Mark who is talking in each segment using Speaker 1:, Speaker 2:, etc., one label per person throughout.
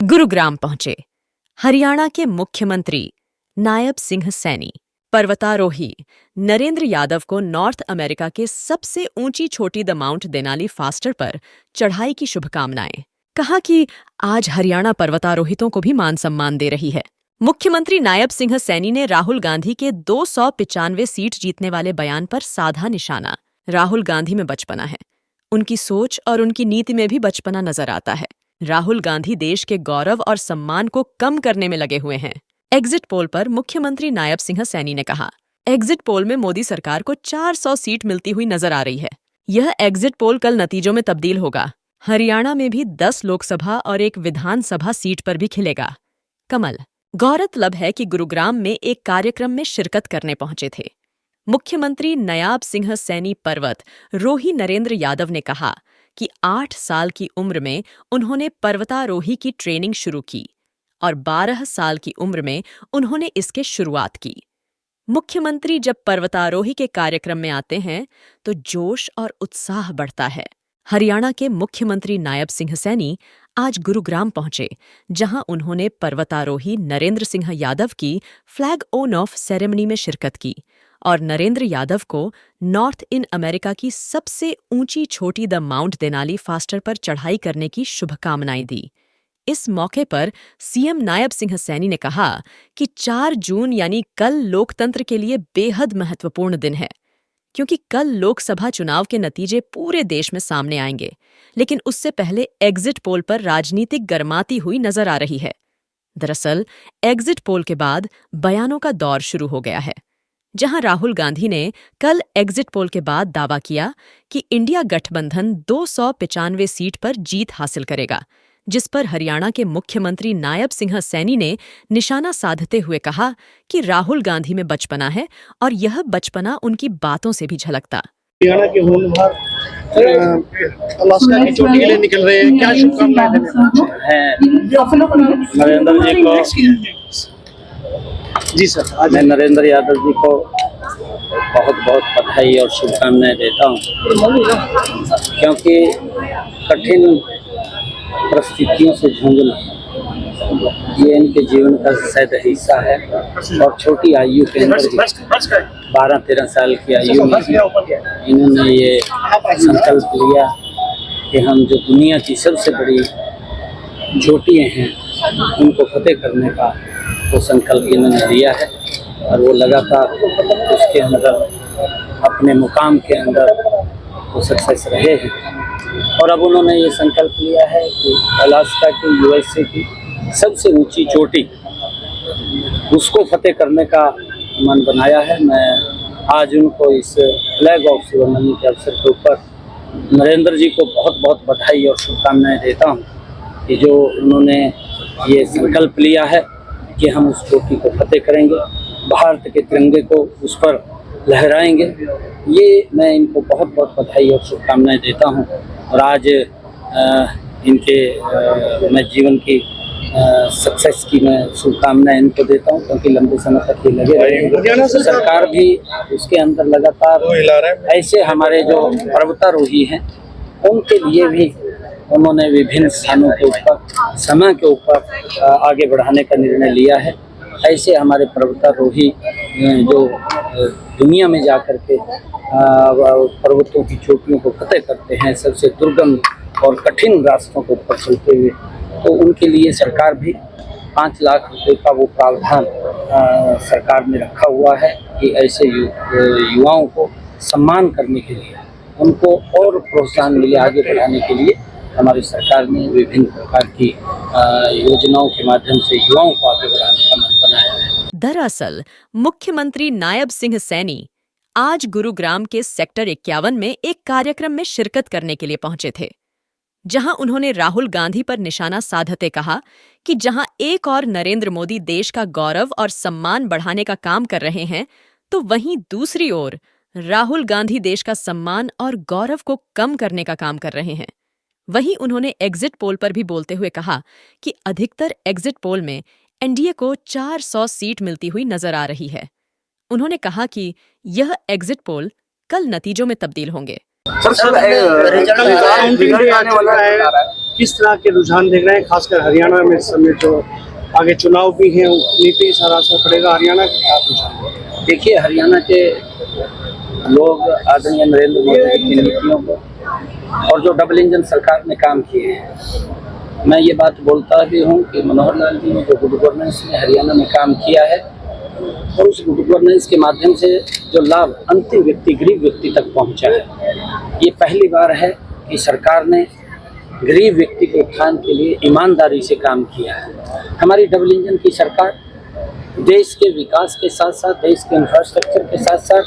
Speaker 1: गुरुग्राम पहुंचे हरियाणा के मुख्यमंत्री नायब सिंह सैनी। पर्वतारोही नरेंद्र यादव को नॉर्थ अमेरिका के सबसे ऊंची चोटी द माउंट देनाली फास्टर पर चढ़ाई की शुभकामनाएं। कहा कि आज हरियाणा पर्वतारोहितों को भी मान सम्मान दे रही है। मुख्यमंत्री नायब सिंह सैनी ने राहुल गांधी के 295 सीट जीतने वाले बयान पर साधा निशाना। राहुल गांधी में बचपना है, उनकी सोच और उनकी नीति में भी बचपना नजर आता है। राहुल गांधी देश के गौरव और सम्मान को कम करने में लगे हुए हैं। एग्जिट पोल पर मुख्यमंत्री नायब सिंह सैनी ने कहा, एग्जिट पोल में मोदी सरकार को 400 सीट मिलती हुई नजर आ रही है। यह एग्जिट पोल कल नतीजों में तब्दील होगा। हरियाणा में भी 10 लोकसभा और 1 विधानसभा सीट पर भी खिलेगा कमल। गौरतलब है कि गुरुग्राम में एक कार्यक्रम में शिरकत करने पहुंचे थे मुख्यमंत्री नायब सिंह सैनी। पर्वत रोही नरेंद्र यादव ने कहा कि 8 साल की उम्र में उन्होंने पर्वतारोही की ट्रेनिंग शुरू की और 12 साल की उम्र में उन्होंने इसके शुरुआत की। मुख्यमंत्री जब पर्वतारोही के कार्यक्रम में आते हैं तो जोश और उत्साह बढ़ता है। हरियाणा के मुख्यमंत्री नायब सिंह सैनी आज गुरुग्राम पहुंचे, जहां उन्होंने पर्वतारोही नरेंद्र सिंह यादव की फ्लैग ऑन ऑफ सेरेमनी में शिरकत की और नरेंद्र यादव को नॉर्थ इन अमेरिका की सबसे ऊंची चोटी द माउंट देनाली फास्टर पर चढ़ाई करने की शुभकामनाएं दी। इस मौके पर सीएम नायब सिंह सैनी ने कहा कि 4 जून यानी कल लोकतंत्र के लिए बेहद महत्वपूर्ण दिन है, क्योंकि कल लोकसभा चुनाव के नतीजे पूरे देश में सामने आएंगे, लेकिन उससे पहले एग्जिट पोल पर राजनीतिक गर्माती हुई नजर आ रही है। दरअसल एग्जिट पोल के बाद बयानों का दौर शुरू हो गया है, जहां राहुल गांधी ने कल एग्जिट पोल के बाद दावा किया कि इंडिया गठबंधन 295 सीट पर जीत हासिल करेगा, जिस पर हरियाणा के मुख्यमंत्री नायब सिंह सैनी ने निशाना साधते हुए कहा कि राहुल गांधी में बचपना है और यह बचपना उनकी बातों से भी झलकता।
Speaker 2: हरियाणा के होनहार अलास्का की चोटी के लिए निकल रहे हैं, क्या शुभकामनाएं
Speaker 3: नरेंद्र जी को।
Speaker 2: जी सर,
Speaker 3: आज मैं नरेंद्र यादव जी को बहुत बहुत बधाई और शुभकामनाएं देता हूं, क्योंकि कठिन परिस्थितियों से जूझना ये इनके जीवन का शायद हिस्सा है और छोटी आयु के अंदर 12-13 साल की आयु में इन्होंने ये संकल्प लिया कि हम जो दुनिया की सबसे बड़ी चोटियाँ हैं उनको फतेह करने का वो संकल्प इन्होंने लिया है और वो लगातार उसके अंदर अपने मुकाम के अंदर वो सक्सेस रहे हैं। और अब उन्होंने ये संकल्प लिया है कि अलास्का की यूएसए की सबसे ऊंची चोटी उसको फतेह करने का मन बनाया है। मैं आज उनको इस फ्लैग ऑफ सेरेमनी के अवसर के ऊपर नरेंद्र जी को बहुत बहुत बधाई और शुभकामनाएं देता हूं कि जो उन्होंने ये संकल्प लिया है कि हम उस चोटी को फतेह करेंगे, भारत के तिरंगे को उस पर लहराएंगे। ये मैं इनको बहुत बहुत बधाई और शुभकामनाएं देता हूं और आज इनके मैं जीवन की सक्सेस की मैं शुभकामनाएं इनको देता हूं, क्योंकि लंबे समय तक ये लगे रहे। सरकार भी उसके अंदर लगातार ऐसे हमारे जो पर्वतारोही हैं उनके लिए भी उन्होंने विभिन्न स्थानों के ऊपर समय के ऊपर आगे बढ़ाने का निर्णय लिया है। ऐसे हमारे पर्वतारोही जो दुनिया में जाकर के पर्वतों की चोटियों को फतेह करते हैं, सबसे दुर्गम और कठिन रास्तों को ऊपर चलते हुए, तो उनके लिए सरकार भी 5 लाख रुपए का वो प्रावधान सरकार ने रखा हुआ है कि ऐसे युवाओं को सम्मान करने के लिए, उनको और प्रोत्साहन मिले आगे बढ़ाने के लिए हमारी सरकार ने विभिन्न प्रकार की योजनाओं के माध्यम से युवाओं को आगे बढ़ाने का मन बनाया है।
Speaker 1: दरअसल मुख्यमंत्री नायब सिंह सैनी आज गुरुग्राम के सेक्टर 51 में एक कार्यक्रम में शिरकत करने के लिए पहुंचे थे, जहां उन्होंने राहुल गांधी पर निशाना साधते कहा कि जहां एक और नरेंद्र मोदी देश का गौरव और सम्मान बढ़ाने का काम कर रहे हैं, तो वहीं दूसरी ओर राहुल गांधी देश का सम्मान और गौरव को कम करने का काम कर रहे हैं। वहीं उन्होंने एग्जिट पोल पर भी बोलते हुए कहा कि अधिकतर एग्जिट पोल में एनडीए को 400 सीट मिलती हुई नजर आ रही है। उन्होंने कहा कि यह एग्जिट पोल कल नतीजों में तब्दील होंगे।
Speaker 2: रुझान बिगड़ आने वाला है, किस तरह के रुझान देख रहे हैं, खासकर हरियाणा में इस समय जो आगे चुनाव भी हैं, नीति सारा असर पड़ेगा हरियाणा का क्या रुझान?
Speaker 3: देखिए, हरियाणा के लोग आदरणीय नरेंद्र मोदी जी की नीतियों को और जो डबल इंजन सरकार ने काम किए हैं, मैं ये बात बोलता भी हूँ कि मनोहर लाल जी ने जो गुड गवर्नेंस में हरियाणा में काम किया है और उस गुड गवर्नेंस के माध्यम से जो लाभ अंतिम व्यक्ति, गरीब व्यक्ति तक पहुँचा है, ये पहली बार है कि सरकार ने गरीब व्यक्ति के उत्थान के लिए ईमानदारी से काम किया है। हमारी डबल इंजन की सरकार देश के विकास के साथ साथ, देश के इंफ्रास्ट्रक्चर के साथ साथ,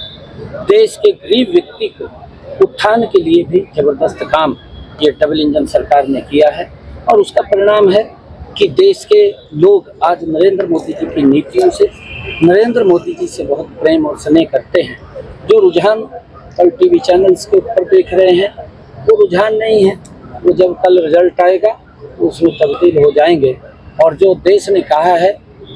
Speaker 3: देश के गरीब व्यक्ति को उत्थान के लिए भी जबरदस्त काम ये डबल इंजन सरकार ने किया है और उसका परिणाम है कि देश के लोग आज नरेंद्र मोदी जी की नीतियों से, नरेंद्र मोदी जी से बहुत प्रेम और स्नेह करते हैं। जो रुझान कल टीवी चैनल्स के ऊपर देख रहे हैं वो रुझान नहीं है, वो जब कल रिजल्ट आएगा तो उसमें तब्दील हो जाएंगे। और जो देश ने कहा है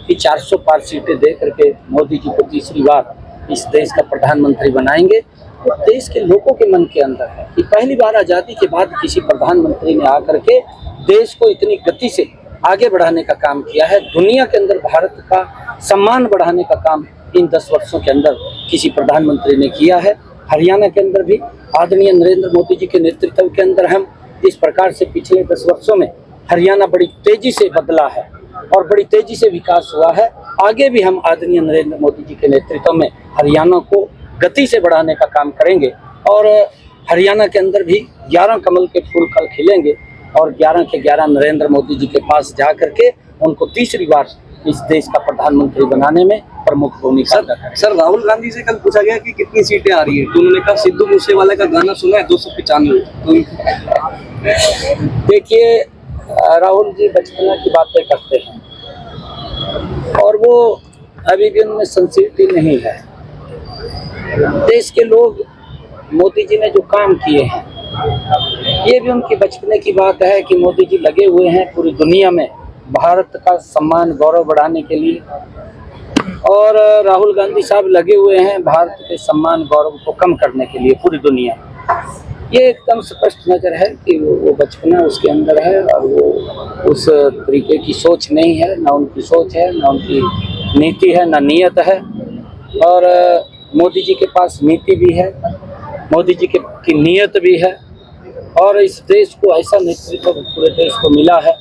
Speaker 3: कि 400 पार सीटें दे करके मोदी जी को तीसरी बार इस देश का प्रधानमंत्री बनाएंगे, तो देश के लोगों के मन के अंदर है कि पहली बार आज़ादी के बाद किसी प्रधानमंत्री ने आकर के देश को इतनी गति से आगे बढ़ाने का काम किया है। दुनिया के अंदर भारत का सम्मान बढ़ाने का काम इन 10 वर्षों के अंदर किसी प्रधानमंत्री ने किया है। हरियाणा के अंदर भी आदरणीय नरेंद्र मोदी जी के नेतृत्व के अंदर हम जिस प्रकार से पिछले 10 वर्षों में हरियाणा बड़ी तेजी से बदला है और बड़ी तेजी से विकास हुआ है, आगे भी हम आदरणीय नरेंद्र मोदी जी के नेतृत्व में हरियाणा को गति से बढ़ाने का काम करेंगे और हरियाणा के अंदर भी 11 कमल के फूल कल खिलेंगे और 11 के 11 नरेंद्र मोदी जी के पास जा करके उनको तीसरी बार इस देश का प्रधानमंत्री बनाने में प्रमुख भूमिका अदा करेंगे।
Speaker 4: सर, राहुल गांधी से कल पूछा गया कि कितनी सीटें आ रही है, तो उन्होंने कहा सिद्धू मूसेवाला का गाना सुना है 295। तो
Speaker 3: देखिए, राहुल जी बचपना की बातें करते हैं और वो अभी भी उनमें सिंसियरिटी नहीं है। देश के लोग मोदी जी ने जो काम किए हैं, ये भी उनकी बचपने की बात है कि मोदी जी लगे हुए हैं पूरी दुनिया में भारत का सम्मान गौरव बढ़ाने के लिए और राहुल गांधी साहब लगे हुए हैं भारत के सम्मान गौरव को कम करने के लिए पूरी दुनिया। ये एकदम स्पष्ट नज़र है कि वो बचपना उसके अंदर है और वो उस तरीके की सोच नहीं है, ना उनकी सोच है, ना उनकी नीति है, ना नीयत है। और मोदी जी के पास नीति भी है, मोदी जी की नीयत भी है और इस देश को ऐसा नेतृत्व पूरे देश को मिला है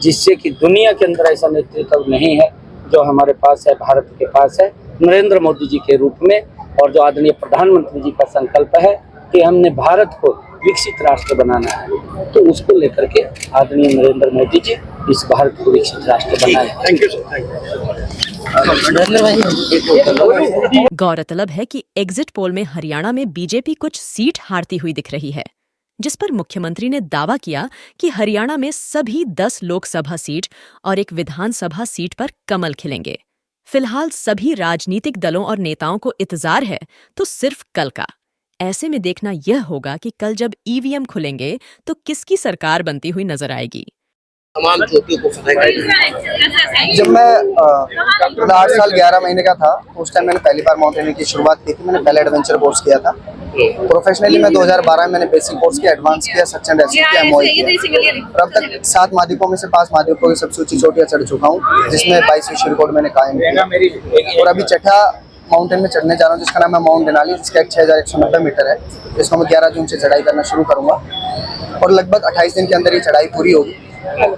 Speaker 3: जिससे कि दुनिया के अंदर ऐसा नेतृत्व नहीं है जो हमारे पास है, भारत के पास है नरेंद्र मोदी जी के रूप में। और जो आदरणीय प्रधानमंत्री जी का संकल्प है कि हमने भारत को विकसित राष्ट्र बनाना है, तो उसको लेकर के आदरणीय नरेंद्र मोदी जी इस भारत को विकसित राष्ट्र बनाए।
Speaker 2: Thank you sir, thank you.
Speaker 1: गौरतलब है कि एग्जिट पोल में हरियाणा में बीजेपी कुछ सीट हारती हुई दिख रही है, जिस पर मुख्यमंत्री ने दावा किया कि हरियाणा में सभी 10 लोकसभा सीट और एक विधानसभा सीट पर कमल खिलेंगे। फिलहाल सभी राजनीतिक दलों और नेताओं को इंतजार है तो सिर्फ कल का। ऐसे में देखना यह होगा कि कल जब ईवीएम खुलेंगे तो किसकी सरकार बनती हुई नजर आएगी।
Speaker 2: तमाम ज्योतियों को फतेह करें।
Speaker 5: जब मैं 8 साल 11 महीने का था उस टाइम मैंने पहली बार माउंटेनियरिंग की शुरुआत की थी। मैंने पहले एडवेंचर कोर्स किया था। प्रोफेशनली मैं 2012 में मैंने बेसिक कोर्स किया, एडवांस किया, सर्च एंड रेस्क्यू किया, एमओआई किया और अब तक 7 महाद्वीपों में से 5 महाद्वीपों की सबसे ऊंची चोटियां चढ़ चुका हूँ, जिसमें 22 विश्व रिकॉर्ड मैंने कायम किया। और अभी छठा माउंटेन में चढ़ने जा रहा हूँ जिसका नाम है माउंट डेनाली, जिसका 6190 मीटर है। इसको मैं 11 जून से चढ़ाई करना शुरू करूँगा और लगभग 28 दिन के अंदर ये चढ़ाई पूरी होगी।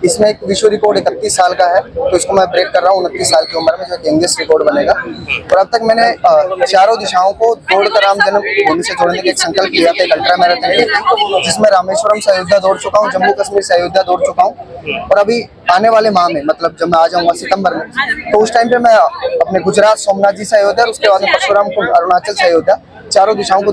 Speaker 5: इसमें एक विश्व रिकॉर्ड 31 साल का है, तो इसको मैं ब्रेक कर रहा हूँ 29 साल की उम्र में, जो यंगेस्ट रिकॉर्ड बनेगा। और अब तक मैंने चारों दिशाओं को दौड़कर राम जन्मभूमि से जोड़ने का एक संकल्प लिया था, एक अल्ट्रा मैराथन, जिसमें रामेश्वरम से अयोध्या दौड़ चुका हूँ, जम्मू कश्मीर से अयोध्या दौड़ चुका हूँ। और अभी आने वाले माह में, मतलब जब मैं आ जाऊँगा सितंबर में, तो उस टाइम पे मैं अपने गुजरात सोमनाथ जी से अयोध्या और उसके बाद में परशुराम कुंड अरुणाचल से अयोध्या, चारों दिशाओं को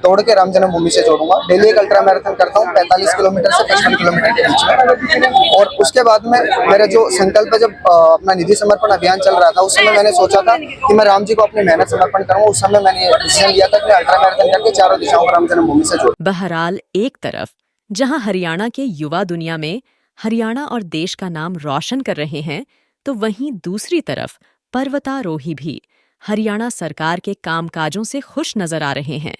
Speaker 5: दौड़ के राम जन्मभूमि से जोड़ूंगा। डेली एक अल्ट्रा मैराथन करता हूँ 45 किलोमीटर से 55 किलोमीटर के बीच में। और उसके बाद में मेरा जो संकल्प है, जब अपना निधि समर्पण अभियान चल रहा था उस समय मैंने सोचा था कि मैं राम जी को अपनी मेहनत समर्पण करूँ। उस समय मैंने डिसीजन लिया था कि अल्ट्रा मैराथन करके चारों दिशाओं को राम जन्मभूमि से जोड़।
Speaker 1: बहरहाल एक तरफ जहां हरियाणा के युवा दुनिया में हरियाणा और देश का नाम रोशन कर रहे हैं, तो वहीं दूसरी तरफ पर्वतारोही भी हरियाणा सरकार के कामकाजों से खुश नजर आ रहे हैं।